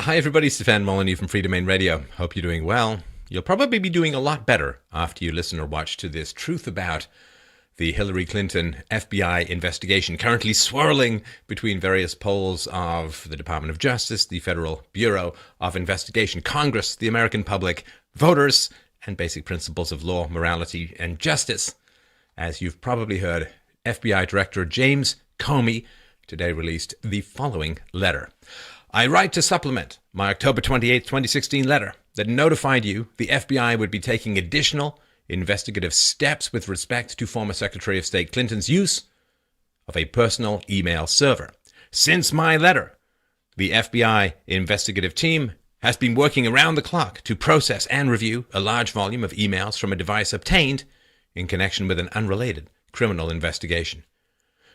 Hi everybody, Stefan Molyneux from Free Domain Radio. Hope you're doing well. You'll probably be doing a lot better after you listen or watch to this truth about the Hillary Clinton FBI investigation currently swirling between various poles of the Department of Justice, the Federal Bureau of Investigation, Congress, the American public, voters, and basic principles of law, morality, and justice. As you've probably heard, FBI Director James Comey today released the following letter. I write to supplement my October 28, 2016 letter that notified you the FBI would be taking additional investigative steps with respect to former Secretary of State Clinton's use of a personal email server. Since my letter, the FBI investigative team has been working around the clock to process and review a large volume of emails from a device obtained in connection with an unrelated criminal investigation.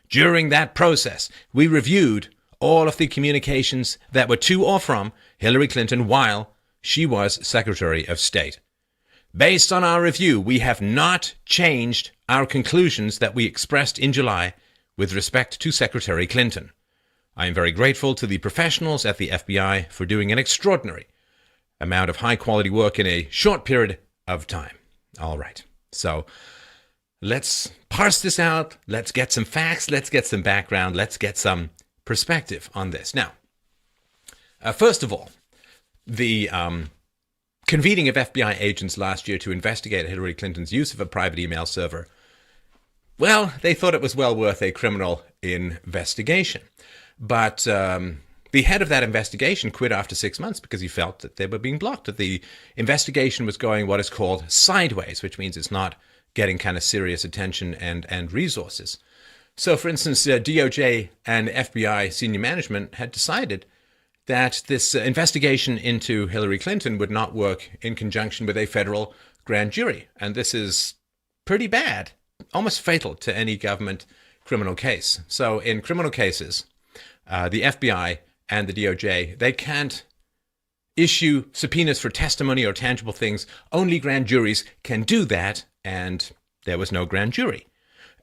During that process, we reviewed all of the communications that were to or from Hillary Clinton while she was Secretary of State. Based on our review, we have not changed our conclusions that we expressed in July with respect to Secretary Clinton. I am very grateful to the professionals at the FBI for doing an extraordinary amount of high-quality work in a short period of time. All right, so let's parse this out. Let's get some facts. Let's get some background. Let's get some perspective on this. Now, first of all, the convening of FBI agents last year to investigate Hillary Clinton's use of a private email server, well, they thought it was well worth a criminal investigation. But the head of that investigation quit after 6 months because he felt that they were being blocked, that the investigation was going what is called sideways, which means it's not getting kind of serious attention and resources. So, for instance, DOJ and FBI senior management had decided that this investigation into Hillary Clinton would not work in conjunction with a federal grand jury. And this is pretty bad, almost fatal to any government criminal case. So in criminal cases, the FBI and the DOJ, they can't issue subpoenas for testimony or tangible things. Only grand juries can do that, and there was no grand jury.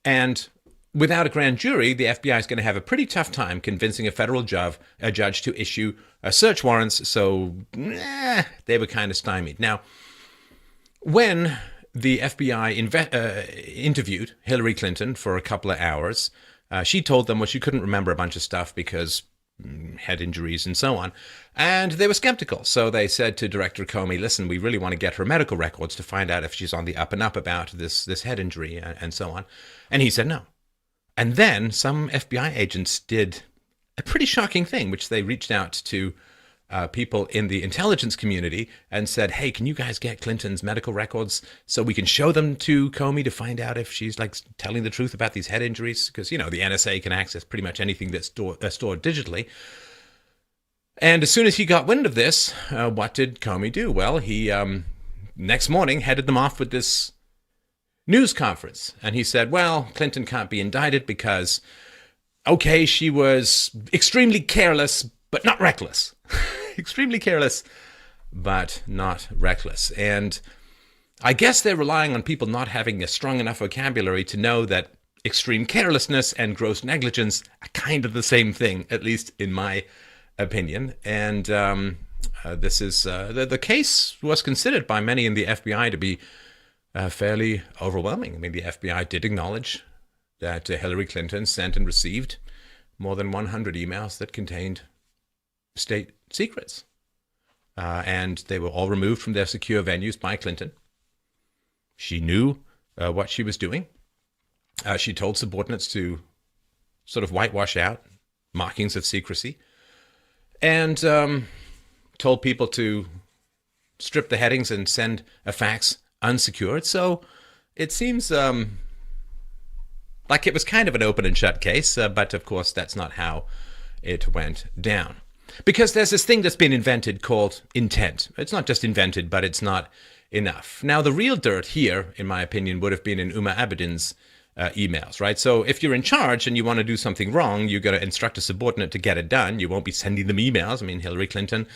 And without a grand jury, the FBI is going to have a pretty tough time convincing a federal judge to issue search warrants, so they were kind of stymied. Now, when the FBI interviewed Hillary Clinton for a couple of hours, she told them, well, she couldn't remember a bunch of stuff because head injuries and so on, and they were skeptical. So they said to Director Comey, listen, we really want to get her medical records to find out if she's on the up and up about this head injury and so on. And he said no. And then some FBI agents did a pretty shocking thing, which they reached out to people in the intelligence community and said, hey, can you guys get Clinton's medical records so we can show them to Comey to find out if she's like telling the truth about these head injuries? Because, you know, the NSA can access pretty much anything that's stored digitally. And as soon as he got wind of this, what did Comey do? Well, he next morning headed them off with this news conference. And he said, well, Clinton can't be indicted because, okay, she was extremely careless, but not reckless. Extremely careless, but not reckless. And I guess they're relying on people not having a strong enough vocabulary to know that extreme carelessness and gross negligence are kind of the same thing, at least in my opinion. And this is the case was considered by many in the FBI to be fairly overwhelming. I mean, the FBI did acknowledge that Hillary Clinton sent and received more than 100 emails that contained state secrets. And they were all removed from their secure venues by Clinton. She knew what she was doing. She told subordinates to sort of whitewash out markings of secrecy and told people to strip the headings and send a fax unsecured. So it seems like it was kind of an open and shut case, but of course that's not how it went down. Because there's this thing that's been invented called intent. It's not just invented, but it's not enough. Now, the real dirt here, in my opinion, would have been in Uma Abedin's emails, right? So if you're in charge and you want to do something wrong, you're going to instruct a subordinate to get it done. You won't be sending them emails. I mean, Hillary Clinton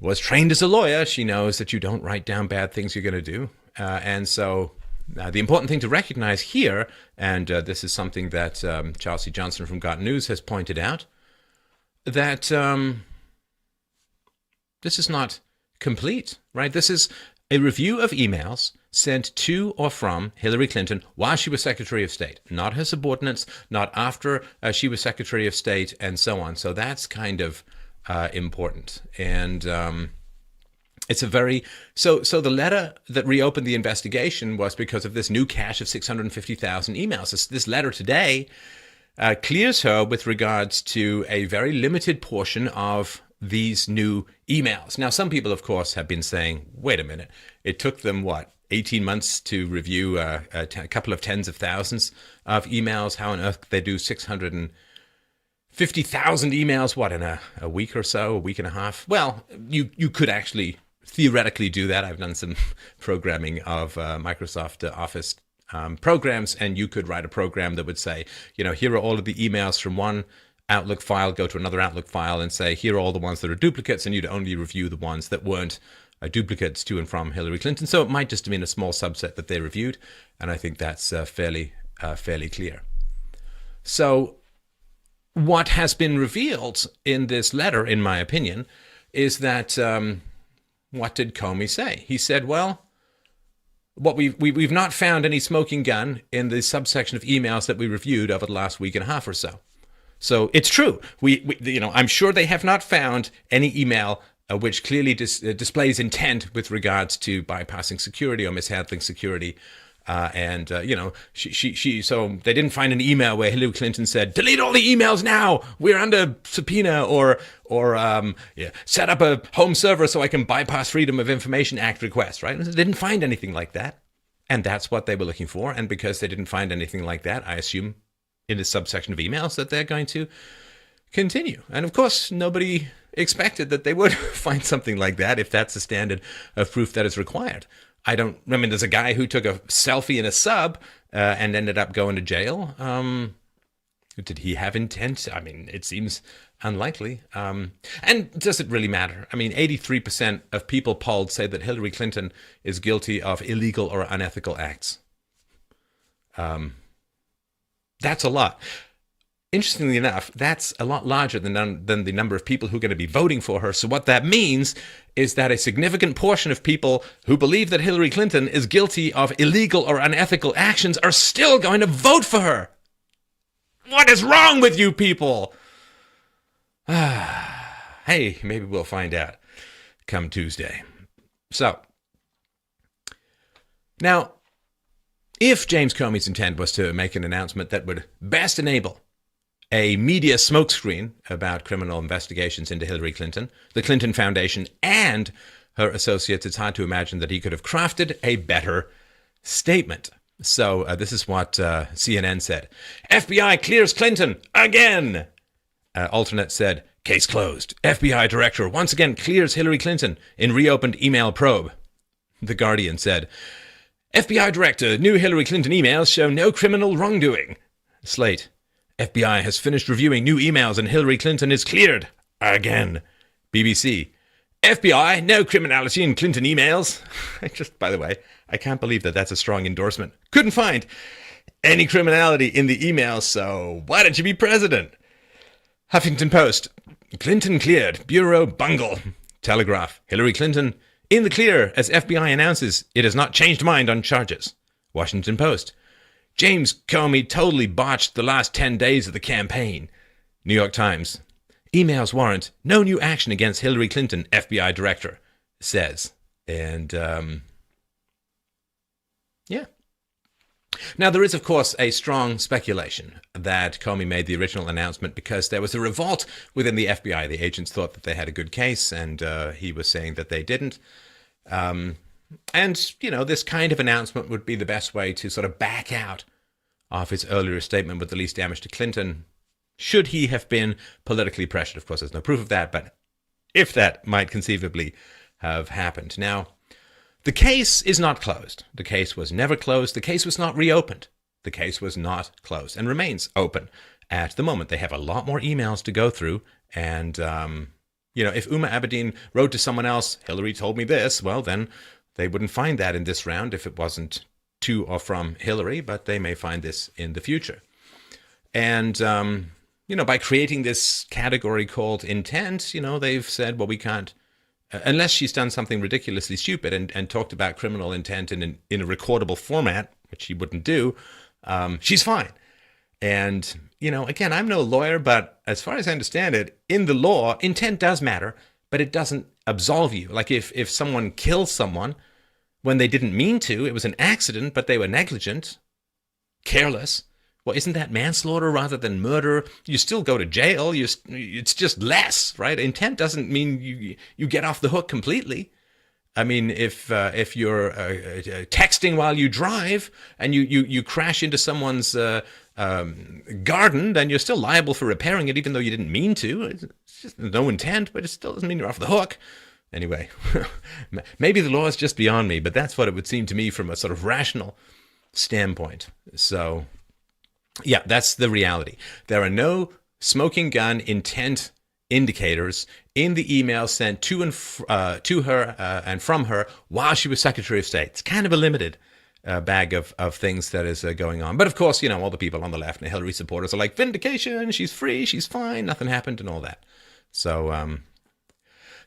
was trained as a lawyer. She knows that you don't write down bad things you're going to do. And so the important thing to recognize here, and this is something that Charles C. Johnson from Got News has pointed out, that This is not complete, right? This is a review of emails sent to or from Hillary Clinton while she was Secretary of State, not her subordinates, not after she was Secretary of State, and so on. So that's kind of important. And it's a very so the letter that reopened the investigation was because of this new cache of 650,000 emails. This letter today clears her with regards to a very limited portion of these new emails. Now, some people, of course, have been saying, wait a minute, it took them, 18 months to review a couple of tens of thousands of emails. How on earth could they do 650,000 emails, in a week or so, a week and a half? Well, you could actually theoretically do that. I've done some programming of Microsoft Office programs, and you could write a program that would say, here are all of the emails from one Outlook file, go to another Outlook file and say, here are all the ones that are duplicates, and you'd only review the ones that weren't duplicates to and from Hillary Clinton. So it might just have been a small subset that they reviewed, and I think that's fairly clear. So what has been revealed in this letter, in my opinion, is that what did Comey say? He said, well, what we've not found any smoking gun in the subsection of emails that we reviewed over the last week and a half or so. So it's true. I'm sure they have not found any email which clearly displays intent with regards to bypassing security or mishandling security. So they didn't find an email where Hillary Clinton said, delete all the emails now, we're under subpoena, or set up a home server so I can bypass Freedom of Information Act requests, right? They didn't find anything like that. And that's what they were looking for. And because they didn't find anything like that, I assume in the subsection of emails that they're going to continue. And of course, nobody expected that they would find something like that if that's the standard of proof that is required. There's a guy who took a selfie in a sub and ended up going to jail. Did he have intent? It seems unlikely. And does it really matter? 83% of people polled say that Hillary Clinton is guilty of illegal or unethical acts. That's a lot. Interestingly enough, that's a lot larger than the number of people who are going to be voting for her. So what that means is that a significant portion of people who believe that Hillary Clinton is guilty of illegal or unethical actions are still going to vote for her. What is wrong with you people? Hey, maybe we'll find out come Tuesday. So, now, if James Comey's intent was to make an announcement that would best enable a media smokescreen about criminal investigations into Hillary Clinton, the Clinton Foundation, and her associates, it's hard to imagine that he could have crafted a better statement. So this is what CNN said. FBI clears Clinton again. Alternate said, case closed. FBI director once again clears Hillary Clinton in reopened email probe. The Guardian said, FBI director, new Hillary Clinton emails show no criminal wrongdoing. Slate, FBI has finished reviewing new emails and Hillary Clinton is cleared again. BBC, FBI, no criminality in Clinton emails. By the way, I can't believe that that's a strong endorsement. Couldn't find any criminality in the emails, so why don't you be president? Huffington Post, Clinton cleared, Bureau bungle. Telegraph, Hillary Clinton in the clear as FBI announces it has not changed mind on charges. Washington Post, James Comey totally botched the last 10 days of the campaign. New York Times, emails warrant no new action against Hillary Clinton, FBI director says. And, yeah. Now, there is, of course, a strong speculation that Comey made the original announcement because there was a revolt within the FBI. The agents thought that they had a good case, and he was saying that they didn't. And, this kind of announcement would be the best way to sort of back out of his earlier statement with the least damage to Clinton, should he have been politically pressured. Of course, there's no proof of that, but if that might conceivably have happened. Now, the case is not closed. The case was never closed. The case was not reopened. The case was not closed and remains open at the moment. They have a lot more emails to go through. And, if Uma Abedin wrote to someone else, Hillary told me this, well, then they wouldn't find that in this round if it wasn't to or from Hillary, but they may find this in the future. And, by creating this category called intent, they've said, well, we can't unless she's done something ridiculously stupid and talked about criminal intent in a recordable format, which she wouldn't do, she's fine. And, again, I'm no lawyer, but as far as I understand it, in the law, intent does matter, but it doesn't absolve you. Like if someone kills someone when they didn't mean to, it was an accident, but they were negligent, careless, well, isn't that manslaughter rather than murder? You still go to jail. It's just less, right? Intent doesn't mean you get off the hook completely. I mean, if you're texting while you drive and you crash into someone's garden, then you're still liable for repairing it, even though you didn't mean to. It's just no intent, but it still doesn't mean you're off the hook. Anyway, maybe the law is just beyond me, but that's what it would seem to me from a sort of rational standpoint. So, yeah, that's the reality. There are no smoking gun intent indicators in the email sent to her and from her while she was Secretary of State. It's kind of a limited bag of things that is going on. But of course, all the people on the left and the Hillary supporters are like, vindication, she's free, she's fine, nothing happened and all that. So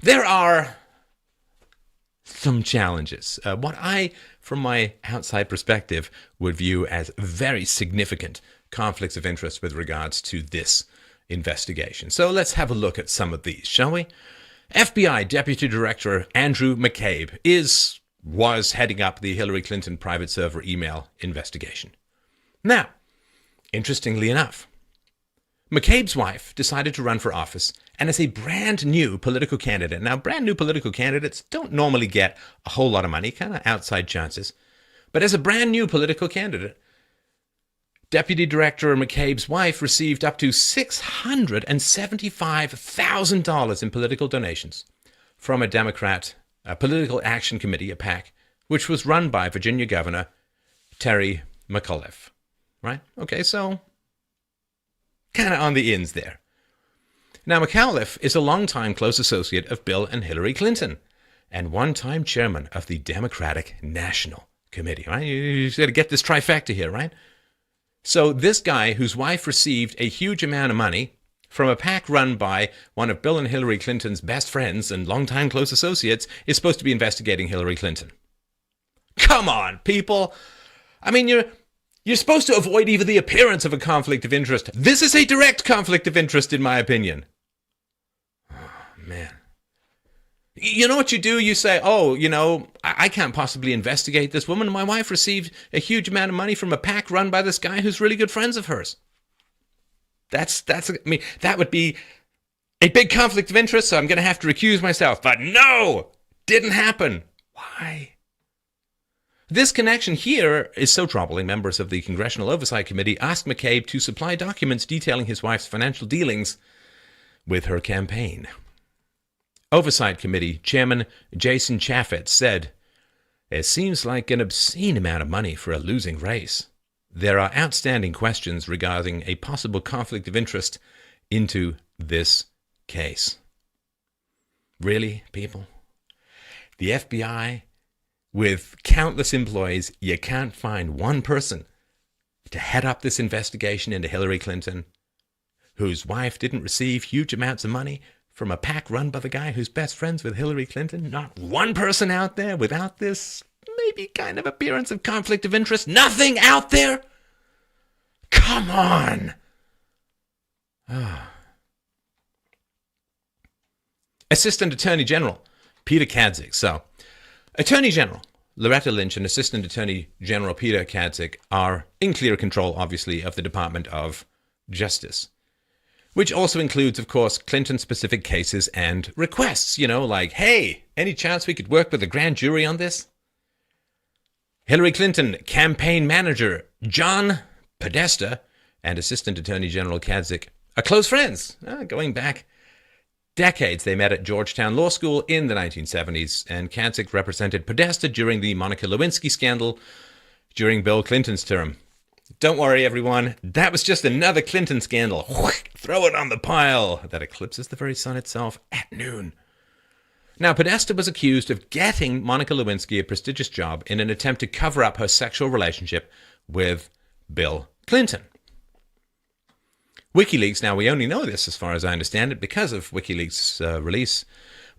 there are some challenges. What I, from my outside perspective, would view as very significant conflicts of interest with regards to this investigation. So let's have a look at some of these, shall we? FBI Deputy Director Andrew McCabe was heading up the Hillary Clinton private server email investigation. Now, interestingly enough, McCabe's wife decided to run for office and as a brand new political candidate. Now, brand new political candidates don't normally get a whole lot of money, kind of outside chances. But as a brand new political candidate, Deputy Director McCabe's wife received up to $675,000 in political donations from a Democrat Political Action Committee, a PAC, which was run by Virginia Governor Terry McAuliffe. Right? Okay, so kind of on the ins there. Now, McAuliffe is a longtime close associate of Bill and Hillary Clinton and one-time chairman of the Democratic National Committee. Right? You got to get this trifecta here, right? So this guy, whose wife received a huge amount of money from a PAC run by one of Bill and Hillary Clinton's best friends and longtime close associates, is supposed to be investigating Hillary Clinton. Come on, people. I mean, you're supposed to avoid even the appearance of a conflict of interest. This is a direct conflict of interest, in my opinion. Oh, man. You know what you do? You say, I can't possibly investigate this woman. My wife received a huge amount of money from a PAC run by this guy who's really good friends of hers. That would be a big conflict of interest, so I'm going to have to recuse myself. But no, didn't happen. Why? This connection here is so troubling. Members of the Congressional Oversight Committee asked McCabe to supply documents detailing his wife's financial dealings with her campaign. Oversight Committee Chairman Jason Chaffetz said, "It seems like an obscene amount of money for a losing race. There are outstanding questions regarding a possible conflict of interest into this case." Really, people? The FBI, with countless employees, you can't find one person to head up this investigation into Hillary Clinton, whose wife didn't receive huge amounts of money from a PAC run by the guy who's best friends with Hillary Clinton? Not one person out there without this maybe kind of appearance of conflict of interest? Nothing out there? Come on! Assistant Attorney General Peter Kadzik. So, Attorney General Loretta Lynch and Assistant Attorney General Peter Kadzik are in clear control, obviously, of the Department of Justice, which also includes, of course, Clinton-specific cases and requests, like, hey, any chance we could work with a grand jury on this? Hillary Clinton campaign manager John Podesta and Assistant Attorney General Kadzik are close friends, going back decades. They met at Georgetown Law School in the 1970s, and Kadzik represented Podesta during the Monica Lewinsky scandal during Bill Clinton's term. Don't worry, everyone. That was just another Clinton scandal. Throw it on the pile that eclipses the very sun itself at noon. Now, Podesta was accused of getting Monica Lewinsky a prestigious job in an attempt to cover up her sexual relationship with Bill Clinton. WikiLeaks, now we only know this as far as I understand it because of WikiLeaks' release,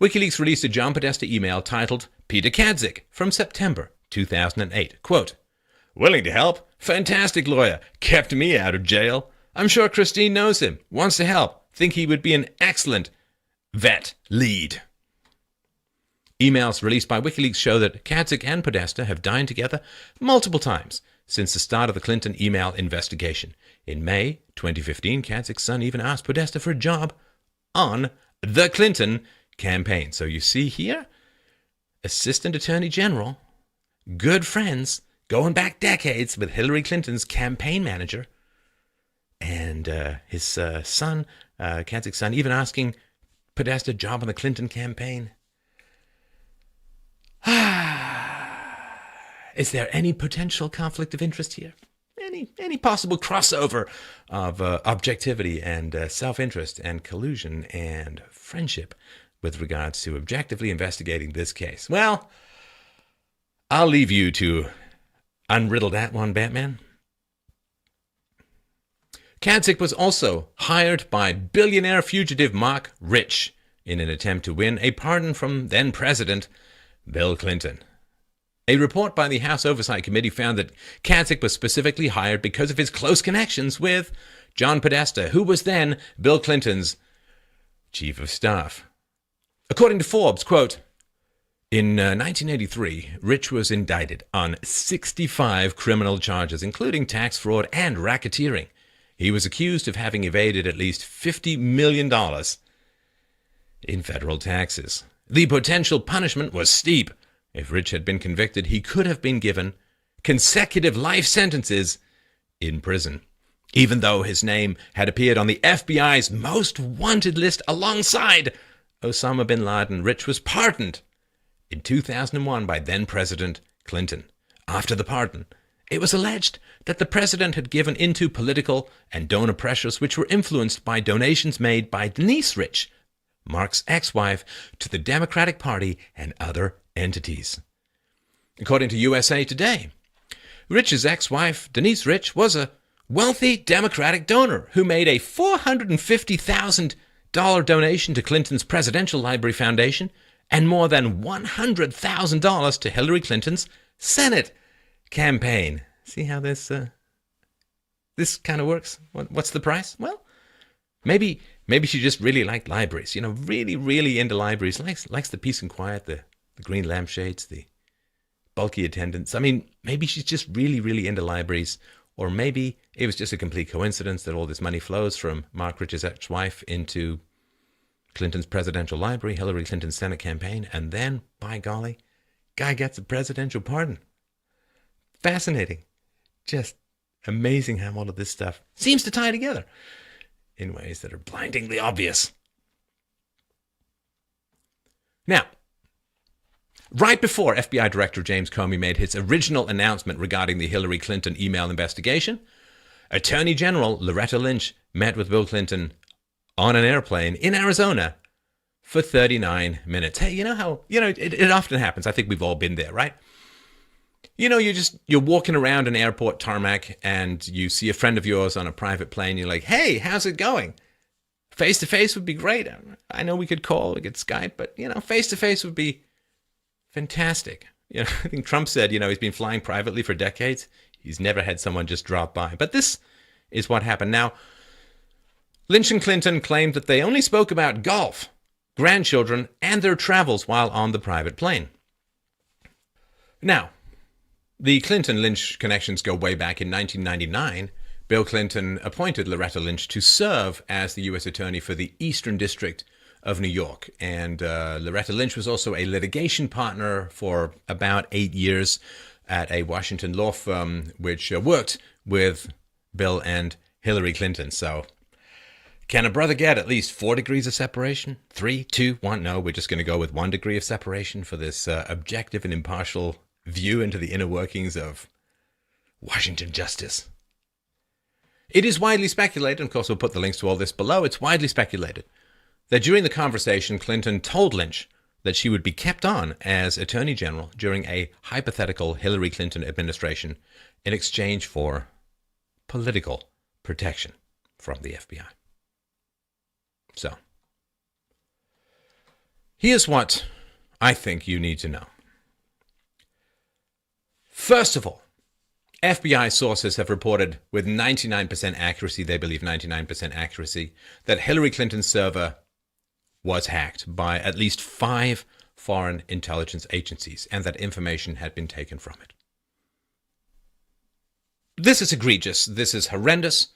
WikiLeaks released a John Podesta email titled Peter Kadzik from September 2008. Quote, "Willing to help? Fantastic lawyer. Kept me out of jail. I'm sure Christine knows him. Wants to help. Think he would be an excellent vet lead." Emails released by WikiLeaks show that Kadzik and Podesta have dined together multiple times since the start of the Clinton email investigation. In May 2015, Kadzik's son even asked Podesta for a job on the Clinton campaign. So you see here, Assistant Attorney General, good friends, going back decades with Hillary Clinton's campaign manager, and his son, Kadzik's son, even asking Podesta a job on the Clinton campaign. Is there any potential conflict of interest here? Any possible crossover of objectivity and self-interest and collusion and friendship with regards to objectively investigating this case? Well, I'll leave you to unriddle that one, Batman. Kadzik was also hired by billionaire fugitive Mark Rich in an attempt to win a pardon from then-President Bill Clinton. A report by the House Oversight Committee found that Kadzik was specifically hired because of his close connections with John Podesta, who was then Bill Clinton's chief of staff. According to Forbes, quote, in 1983, Rich was indicted on 65 criminal charges, including tax fraud and racketeering. He was accused of having evaded at least $50 million in federal taxes. The potential punishment was steep. If Rich had been convicted, he could have been given consecutive life sentences in prison. Even though his name had appeared on the FBI's most wanted list alongside Osama bin Laden, Rich was pardoned in 2001 by then-President Clinton. After the pardon, it was alleged that the president had given into political and donor pressures which were influenced by donations made by Denise Rich, Mark's ex-wife, to the Democratic Party and other entities. According to USA Today, Rich's ex-wife, Denise Rich, was a wealthy Democratic donor who made a $450,000 donation to Clinton's Presidential Library Foundation and more than $100,000 to Hillary Clinton's Senate campaign. See how this kind of works? What's the price? Well, maybe she just really liked libraries. Really, really into libraries. Likes the peace and quiet, the green lampshades, the bulky attendance. I mean, maybe she's just really, really into libraries. Or maybe it was just a complete coincidence that all this money flows from Mark Rich's ex-wife into Clinton's presidential library, Hillary Clinton's Senate campaign, and then, by golly, guy gets a presidential pardon. Fascinating. Just amazing how all of this stuff seems to tie together in ways that are blindingly obvious. Now, right before FBI Director James Comey made his original announcement regarding the Hillary Clinton email investigation, Attorney General Loretta Lynch met with Bill Clinton on an airplane in Arizona for 39 minutes. Hey, it often happens. I think we've all been there, right? You're walking around an airport tarmac and you see a friend of yours on a private plane. You're like, hey, how's it going? Face-to-face would be great. I know we could call, we could Skype, but, face-to-face would be fantastic. I think Trump said, he's been flying privately for decades. He's never had someone just drop by. But this is what happened. Now, Lynch and Clinton claimed that they only spoke about golf, grandchildren, and their travels while on the private plane. Now, the Clinton-Lynch connections go way back. In 1999, Bill Clinton appointed Loretta Lynch to serve as the U.S. Attorney for the Eastern District of New York. And Loretta Lynch was also a litigation partner for about 8 years at a Washington law firm, which worked with Bill and Hillary Clinton. So can a brother get at least 4 degrees of separation? 3, 2, 1? No, we're just going to go with 1 degree of separation for this objective and impartial view into the inner workings of Washington justice. It is widely speculated, and of course we'll put the links to all this below, it's widely speculated that during the conversation, Clinton told Lynch that she would be kept on as Attorney General during a hypothetical Hillary Clinton administration in exchange for political protection from the FBI. So, Here's what I think you need to know. First of all, FBI sources have reported with 99% accuracy, they believe 99% accuracy, that Hillary Clinton's server was hacked by at least 5 foreign intelligence agencies and that information had been taken from it. This is egregious. This is horrendous.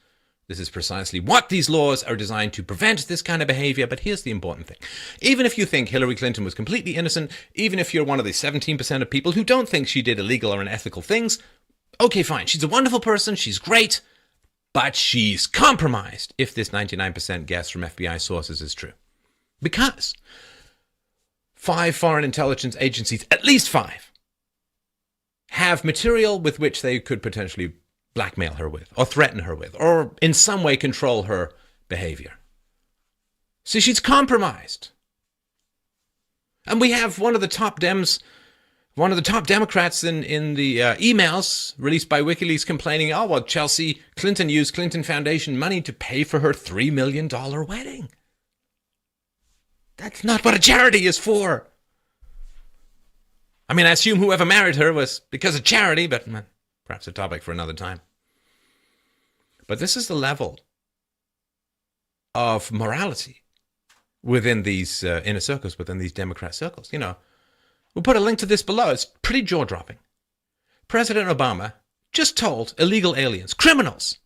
This is precisely what these laws are designed to prevent, this kind of behavior. But here's the important thing. Even if you think Hillary Clinton was completely innocent, even if you're one of the 17% of people who don't think she did illegal or unethical things, okay, fine. She's a wonderful person. She's great. But she's compromised if this 99% guess from FBI sources is true. Because 5 foreign intelligence agencies, at least 5, have material with which they could potentially blackmail her with, or threaten her with, or in some way control her behavior. See, she's compromised. And we have one of the top Democrats in the emails released by WikiLeaks complaining, oh, well, Chelsea Clinton used Clinton Foundation money to pay for her $3 million wedding. That's not what a charity is for. I mean, I assume whoever married her was because of charity, but perhaps a topic for another time. But this is the level of morality within these inner circles, within these Democrat circles. You know, we'll put a link to this below. It's pretty jaw-dropping. President Obama just told illegal aliens, criminals,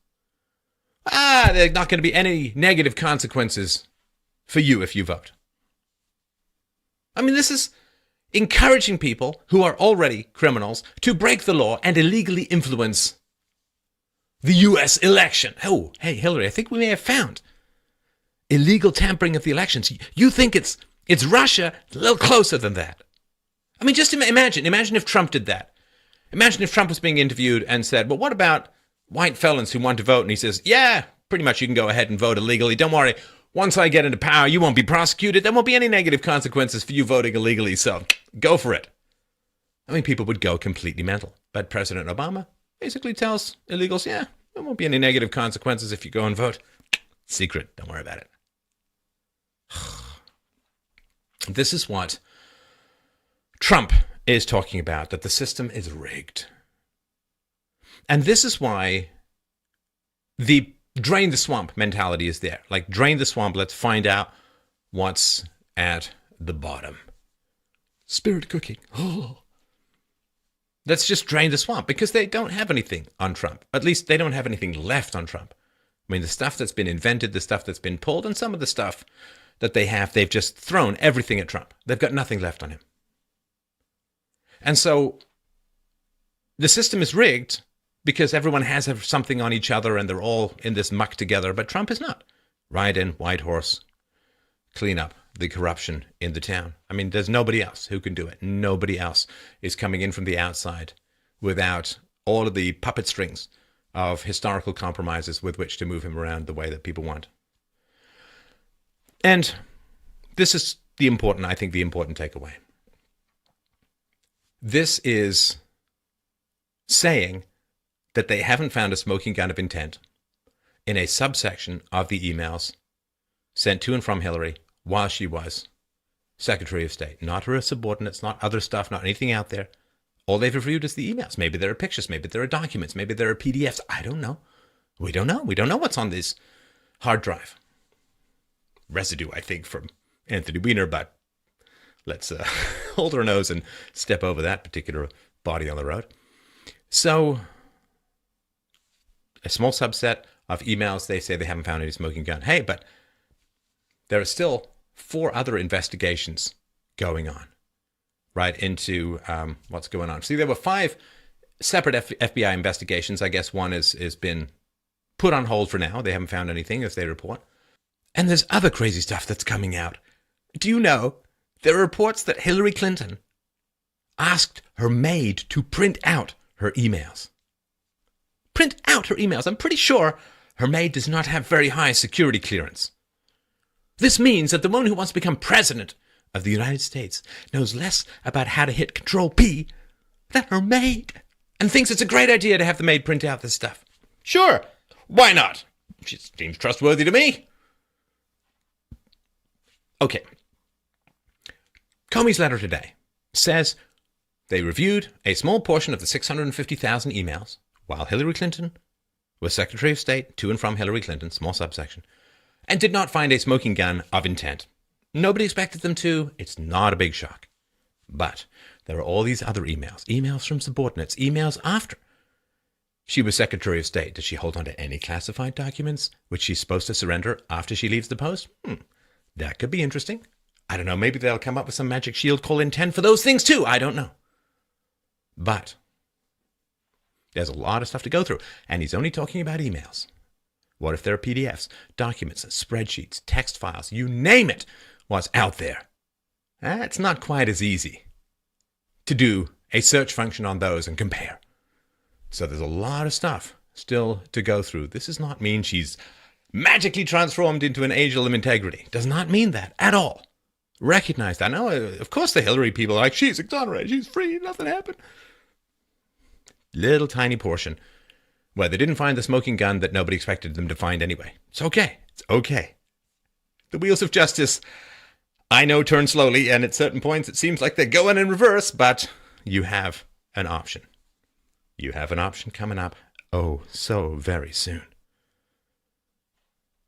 there are not going to be any negative consequences for you if you vote. I mean, this is encouraging people who are already criminals to break the law and illegally influence the U.S. election. Oh, hey, Hillary, I think we may have found illegal tampering of the elections. You think it's Russia? A little closer than that. I mean, just imagine if Trump did that. Imagine if Trump was being interviewed and said, well, what about white felons who want to vote? And he says, yeah, pretty much you can go ahead and vote illegally. Don't worry. Once I get into power, you won't be prosecuted. There won't be any negative consequences for you voting illegally, so go for it. I mean, people would go completely mental. But President Obama basically tells illegals, yeah, there won't be any negative consequences if you go and vote. Secret, don't worry about it. This is what Trump is talking about, that the system is rigged. And this is why the drain the swamp mentality is there. Like, drain the swamp, let's find out what's at the bottom. Spirit cooking. Oh. Let's just drain the swamp, because they don't have anything on Trump. At least they don't have anything left on Trump. I mean, the stuff that's been invented, the stuff that's been pulled, and some of the stuff that they have, they've just thrown everything at Trump. They've got nothing left on him. And so the system is rigged because everyone has something on each other and they're all in this muck together, but Trump is not. Ride in, white horse, clean up the corruption in the town. I mean, there's nobody else who can do it. Nobody else is coming in from the outside without all of the puppet strings of historical compromises with which to move him around the way that people want. And this is the important takeaway. This is saying that they haven't found a smoking gun of intent in a subsection of the emails sent to and from Hillary while she was Secretary of State. Not her subordinates, not other stuff, not anything out there. All they've reviewed is the emails. Maybe there are pictures, maybe there are documents, maybe there are PDFs. I don't know. We don't know. We don't know what's on this hard drive. Residue, I think, from Anthony Weiner, but let's hold our nose and step over that particular body on the road. So, a small subset of emails, they say they haven't found any smoking gun. Hey, but there are still 4 other investigations going on, right, into what's going on. See, there were 5 separate FBI investigations. I guess one has been put on hold for now. They haven't found anything, as they report. And there's other crazy stuff that's coming out. Do you know, there are reports that Hillary Clinton asked her maid to print out her emails. Print out her emails. I'm pretty sure her maid does not have very high security clearance. This means that the woman who wants to become president of the United States knows less about how to hit Control-P than her maid, and thinks it's a great idea to have the maid print out this stuff. Sure, why not? She seems trustworthy to me. Okay. Comey's letter today says they reviewed a small portion of the 650,000 emails while Hillary Clinton was Secretary of State to and from Hillary Clinton, small subsection, and did not find a smoking gun of intent. Nobody expected them to. It's not a big shock. But there are all these other emails from subordinates, emails after she was Secretary of State. Does she hold on to any classified documents which she's supposed to surrender after she leaves the post? That could be interesting. I don't know. Maybe they'll come up with some magic shield call intent for those things too. I don't know. But there's a lot of stuff to go through. And he's only talking about emails. What if there are PDFs, documents, spreadsheets, text files, you name it, what's out there? It's not quite as easy to do a search function on those and compare. So there's a lot of stuff still to go through. This does not mean she's magically transformed into an angel of integrity. Does not mean that at all. Recognize that. Now, of course, the Hillary people are like, she's exonerated, she's free, nothing happened. Little tiny portion where they didn't find the smoking gun that nobody expected them to find anyway. It's okay. It's okay. The wheels of justice, I know, turn slowly, and at certain points it seems like they're going in reverse, but you have an option. You have an option coming up, oh, so very soon.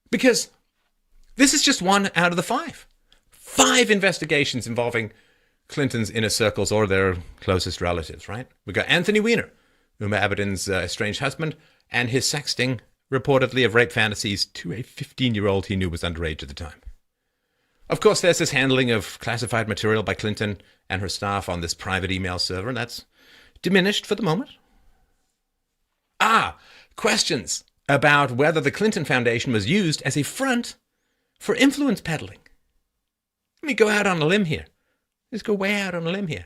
Because this is just one out of the five. 5 investigations involving Clinton's inner circles or their closest relatives, right? We've got Anthony Weiner, Uma Abedin's estranged husband, and his sexting, reportedly, of rape fantasies to a 15-year-old he knew was underage at the time. Of course, there's this handling of classified material by Clinton and her staff on this private email server, and that's diminished for the moment. Questions about whether the Clinton Foundation was used as a front for influence peddling. Let me go out on a limb here. Let's go way out on a limb here.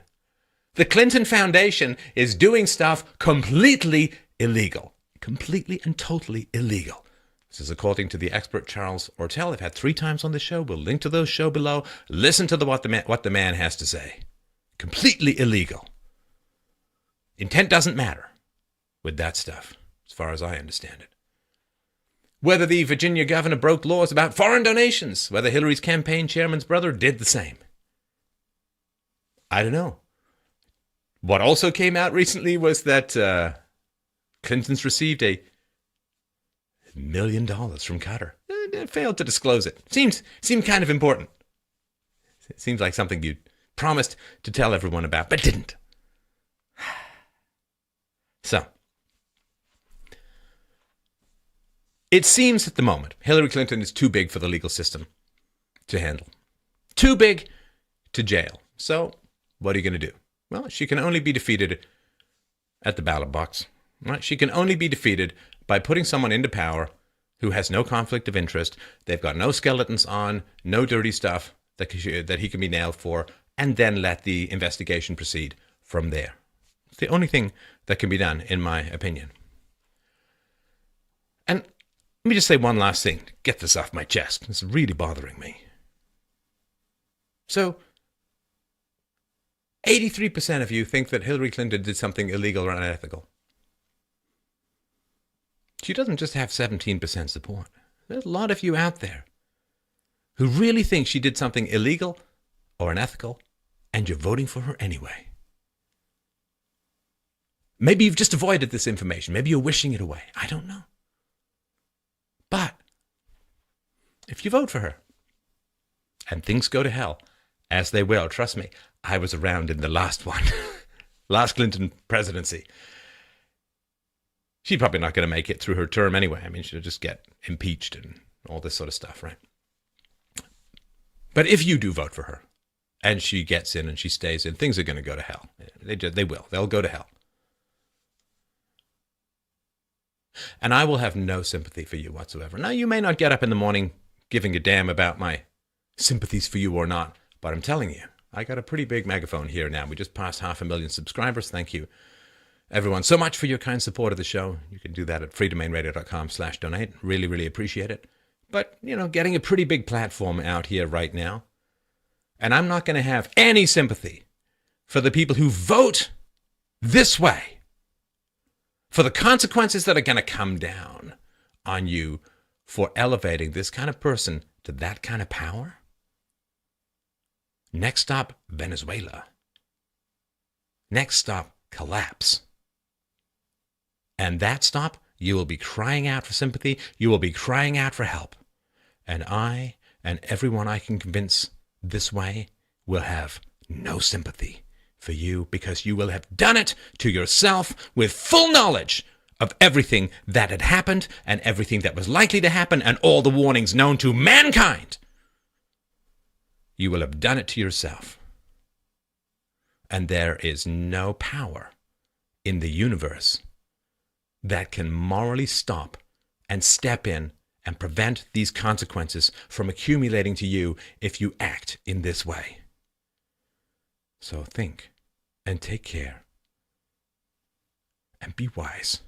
The Clinton Foundation is doing stuff completely illegal. Completely and totally illegal. This is according to the expert Charles Ortel. I've had 3 times on the show. We'll link to those show below. Listen to what the man has to say. Completely illegal. Intent doesn't matter with that stuff, as far as I understand it. Whether the Virginia governor broke laws about foreign donations, whether Hillary's campaign chairman's brother did the same. I don't know. What also came out recently was that Clinton's received $1 million from Qatar. They failed to disclose it. Seemed kind of important. It seems like something you promised to tell everyone about, but didn't. So, it seems at the moment Hillary Clinton is too big for the legal system to handle. Too big to jail. So, what are you going to do? Well, she can only be defeated at the ballot box. Right? She can only be defeated by putting someone into power who has no conflict of interest. They've got no skeletons on, no dirty stuff that he can be nailed for, and then let the investigation proceed from there. It's the only thing that can be done, in my opinion. And let me just say one last thing to get this off my chest. It's really bothering me. So, 83% of you think that Hillary Clinton did something illegal or unethical. She doesn't just have 17% support. There's a lot of you out there who really think she did something illegal or unethical, and you're voting for her anyway. Maybe you've just avoided this information. Maybe you're wishing it away. I don't know. But if you vote for her and things go to hell, as they will, trust me, I was around in the last one, last Clinton presidency. She's probably not going to make it through her term anyway. I mean, she'll just get impeached and all this sort of stuff, right? But if you do vote for her and she gets in and she stays in, things are going to go to hell. They will. They'll go to hell. And I will have no sympathy for you whatsoever. Now, you may not get up in the morning giving a damn about my sympathies for you or not, but I'm telling you, I got a pretty big megaphone here now. We just passed 500,000 subscribers. Thank you, everyone, so much for your kind support of the show. You can do that at freedomainradio.com/donate. Really, really appreciate it. But, getting a pretty big platform out here right now. And I'm not going to have any sympathy for the people who vote this way, for the consequences that are going to come down on you for elevating this kind of person to that kind of power. Next stop, Venezuela. Next stop, collapse. And that stop, you will be crying out for sympathy. You will be crying out for help. And I and everyone I can convince this way will have no sympathy for you, because you will have done it to yourself with full knowledge of everything that had happened and everything that was likely to happen and all the warnings known to mankind. You will have done it to yourself. And there is no power in the universe that can morally stop and step in and prevent these consequences from accumulating to you if you act in this way. So think and take care and be wise.